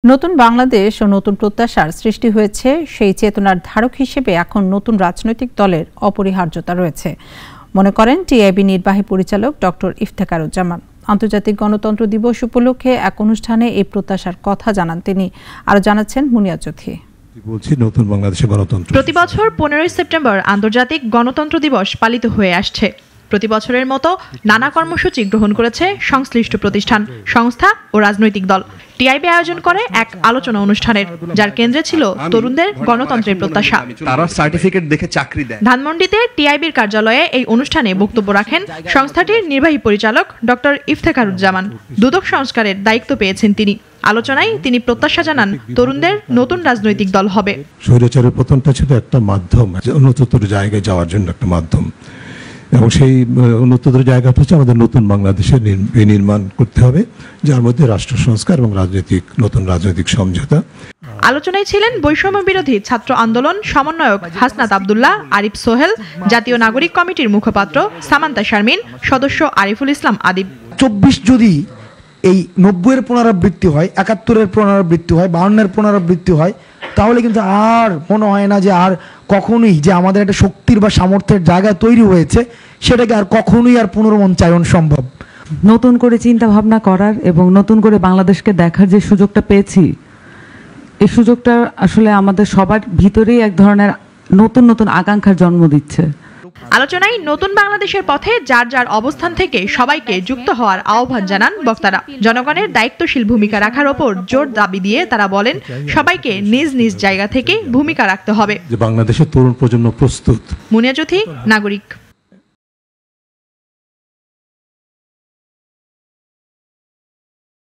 নতুন বাংলাদেশ ও নতুন প্রত্যাশার সৃষ্টি হয়েছে, সেই চেতনার ধারক হিসেবে এখন নতুন রাজনৈতিক দলের অপরিহার্যতা রয়েছে মনে করেন টিআইবি নির্বাহী পরিচালক ডক্টর ইফতেখারুজ্জামান। আন্তর্জাতিক গণতন্ত্র দিবস উপলক্ষে এক অনুষ্ঠানে এই প্রত্যাশার কথা জানান তিনি। আরো জানাচ্ছেন মুনিয়া চৌধুরী। নতুন বাংলাদেশে গণতন্ত্র প্রতি বছর 15 সেপ্টেম্বর আন্তর্জাতিক গণতন্ত্র দিবস পালিত হয়ে আসছে। প্রতি বছরের মতো নানা কর্মসূচি গ্রহণ করেছে সংশ্লিষ্ট প্রতিষ্ঠান, সংস্থা ও রাজনৈতিক দল। টিআইবি আয়োজন করে এক আলোচনা অনুষ্ঠানের, যার কেন্দ্রে ছিল তরুণদের গণতন্ত্রের প্রত্যাশা। তারা সার্টিফিকেট দেখে চাকরি দেয়। ধানমন্ডিতে টিআইবির কার্যালয়ে এই অনুষ্ঠানে বক্তব্য রাখেন সংস্থাটির নির্বাহী পরিচালক ডক্টর ইফতেখারুজ্জামান। দুদক সংস্কারের দায়িত্ব পেয়েছেন তিনি। আলোচনায় তিনি প্রত্যাশা জানান তরুণদের নতুন রাজনৈতিক দল হবে। স্বৈরাচারের পতনটা ছিল একটা মাধ্যম, উন্নততর জায়গায় যাওয়ার জন্য একটা মাধ্যম, এবং সেই উন্নততর জায়গাটা হচ্ছে আমাদের নতুন বাংলাদেশের নির্মাণ করতে হবে, যার মধ্যে রাষ্ট্র সংস্কার এবং নতুন রাজনৈতিক সমঝোতা। আলোচনায় ছিলেন বৈষম্য বিরোধী ছাত্র আন্দোলন সমন্বয়ক হাসনাত আব্দুল্লাহ, আরিফ সোহেল, জাতীয় নাগরিক কমিটির মুখপাত্র সামান্তা শারমিন, সদস্য আরিফুল ইসলাম আদিব। 24 যদি এই 90-এর পুনরাবৃত্তি হয়, 71-এর পুনরাবৃত্তি হয়, 52-এর পুনরাবৃত্তি হয়, তাহলে কিন্তু আর মনে হয় না যে আর কখনোই যে আমাদের একটা শক্তির বা সামর্থ্যের জায়গা তৈরি হয়েছে সেটাকে আর কখনোই আর পুনর্মঞ্চায়ন সম্ভব। নতুন করে চিন্তা ভাবনা করার এবং নতুন করে বাংলাদেশকে দেখার যে সুযোগটা পেয়েছি, এই সুযোগটা আসলে আমাদের সবার ভিতরেই এক ধরনের নতুন নতুন আকাঙ্ক্ষার জন্ম দিচ্ছে। আলোচনায় নতুন বাংলাদেশের পথে যার যার অবস্থান থেকে সবাইকে যুক্ত হওয়ার আহ্বান জানান বক্তারা। জনগণের দায়িত্বশীল ভূমিকা রাখার ওপর জোর দাবি দিয়ে তারা বলেন সবাইকে নিজ নিজ জায়গা থেকে ভূমিকা রাখতে হবে। যে বাংলাদেশের তরুণ প্রজন্ম প্রস্তুত। মুনিয়া চৌধুরী, নাগরিক।